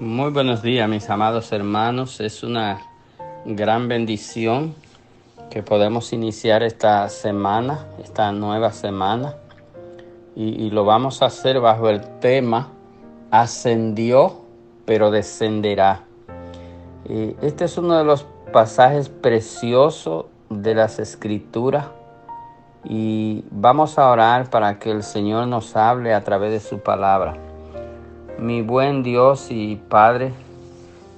Muy buenos días, mis amados hermanos. Es una gran bendición que podemos iniciar esta semana, esta nueva semana, y lo vamos a hacer bajo el tema Ascendió, pero descenderá. Este es uno de los pasajes preciosos de las Escrituras y vamos a orar para que el Señor nos hable a través de su palabra. Mi buen Dios y Padre,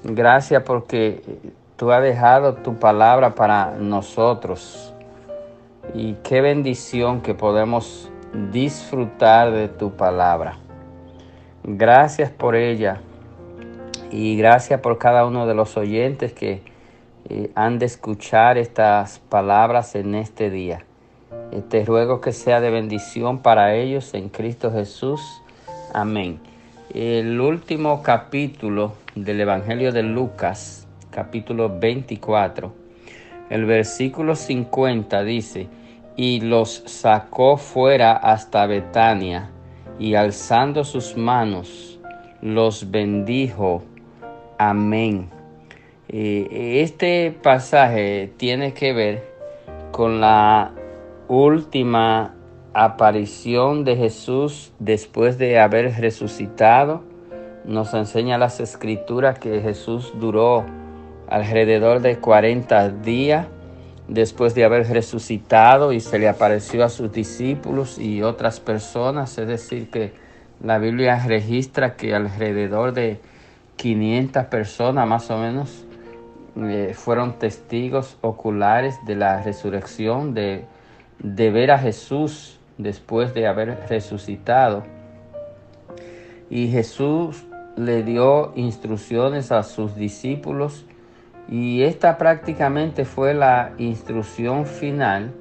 gracias porque tú has dejado tu palabra para nosotros. Y qué bendición que podemos disfrutar de tu palabra. Gracias por ella y gracias por cada uno de los oyentes que han de escuchar estas palabras en este día. Te ruego que sea de bendición para ellos en Cristo Jesús. Amén. El último capítulo del Evangelio de Lucas, capítulo 24, el versículo 50 dice: y los sacó fuera hasta Betania, y alzando sus manos, los bendijo. Amén. Este pasaje tiene que ver con la última aparición de Jesús después de haber resucitado. Nos enseña las Escrituras que Jesús duró alrededor de 40 días después de haber resucitado y se le apareció a sus discípulos y otras personas. Es decir, que la Biblia registra que alrededor de 500 personas más o menos fueron testigos oculares de la resurrección, de ver a Jesús después de haber resucitado. Y Jesús le dio instrucciones a sus discípulos y esta prácticamente fue la instrucción final.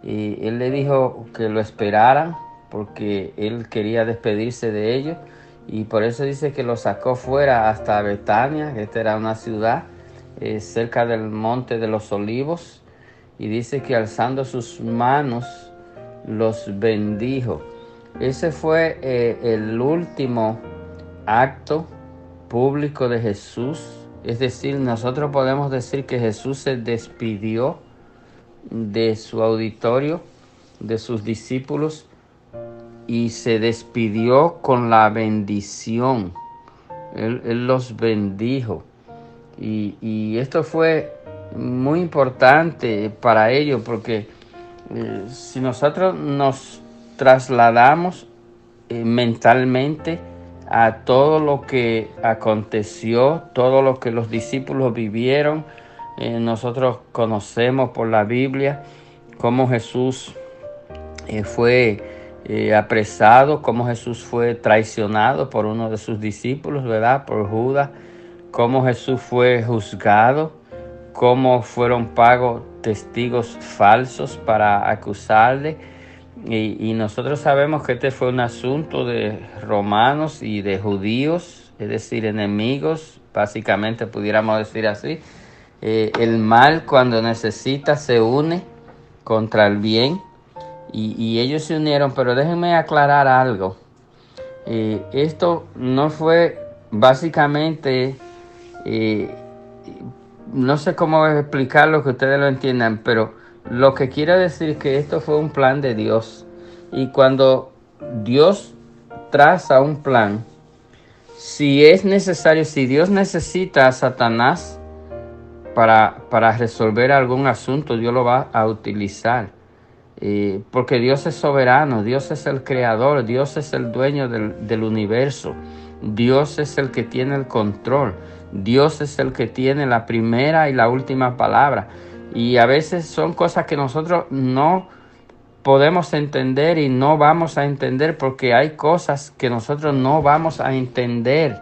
Y él le dijo que lo esperaran porque él quería despedirse de ellos, y por eso dice que lo sacó fuera hasta Betania, que esta era una ciudad cerca del Monte de los Olivos, y dice que alzando sus manos los bendijo. Ese fue el último acto público de Jesús. Es decir, nosotros podemos decir que Jesús se despidió de su auditorio, de sus discípulos, y se despidió con la bendición. Él los bendijo. Y esto fue muy importante para ellos porque si nosotros nos trasladamos mentalmente a todo lo que aconteció, todo lo que los discípulos vivieron, nosotros conocemos por la Biblia cómo Jesús fue apresado, cómo Jesús fue traicionado por uno de sus discípulos, ¿verdad? Por Judas, cómo Jesús fue juzgado, cómo fueron pagos testigos falsos para acusarle. Y nosotros sabemos que este fue un asunto de romanos y de judíos, es decir, enemigos, básicamente pudiéramos decir así. El mal, cuando necesita, se une contra el bien, y ellos se unieron. Pero déjenme aclarar algo. Esto no fue básicamente, no sé cómo explicarlo que ustedes lo entiendan, pero lo que quiero decir es que esto fue un plan de Dios. Y cuando Dios traza un plan, si es necesario, si Dios necesita a Satanás para resolver algún asunto, Dios lo va a utilizar. Porque Dios es soberano, Dios es el creador, Dios es el dueño del universo, Dios es el que tiene el control, Dios es el que tiene la primera y la última palabra. Y a veces son cosas que nosotros no podemos entender y no vamos a entender, porque hay cosas que nosotros no vamos a entender.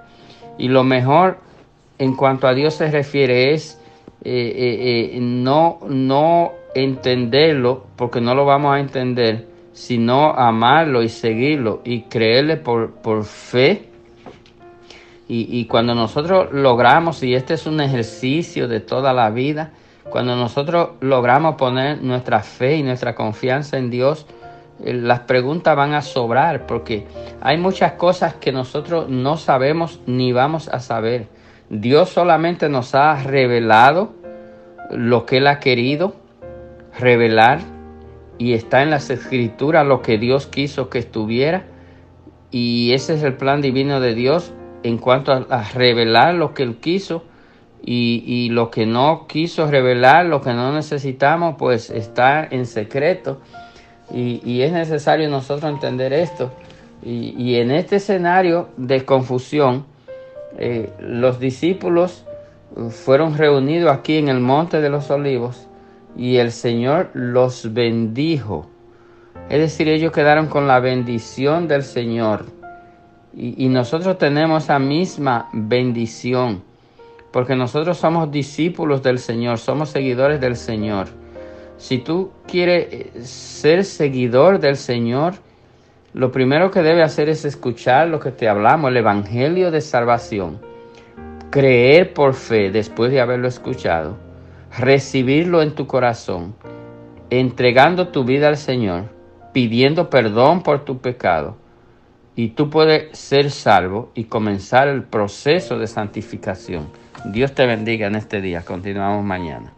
Y lo mejor en cuanto a Dios se refiere es no entenderlo, porque no lo vamos a entender, sino amarlo y seguirlo y creerle por fe. Y cuando nosotros logramos, y este es un ejercicio de toda la vida, cuando nosotros logramos poner nuestra fe y nuestra confianza en Dios, las preguntas van a sobrar, porque hay muchas cosas que nosotros no sabemos ni vamos a saber. Dios solamente nos ha revelado lo que Él ha querido revelar, y está en las Escrituras lo que Dios quiso que estuviera, y ese es el plan divino de Dios en cuanto a revelar lo que Él quiso, y lo que no quiso revelar, lo que no necesitamos, pues está en secreto. Y es necesario nosotros entender esto. Y en este escenario de confusión, los discípulos fueron reunidos aquí en el Monte de los Olivos, y el Señor los bendijo. Es decir, ellos quedaron con la bendición del Señor. Y nosotros tenemos esa misma bendición, porque nosotros somos discípulos del Señor, somos seguidores del Señor. Si tú quieres ser seguidor del Señor, lo primero que debes hacer es escuchar lo que te hablamos, el Evangelio de salvación. Creer por fe después de haberlo escuchado. Recibirlo en tu corazón. Entregando tu vida al Señor. Pidiendo perdón por tu pecado. Y tú puedes ser salvo y comenzar el proceso de santificación. Dios te bendiga en este día. Continuamos mañana.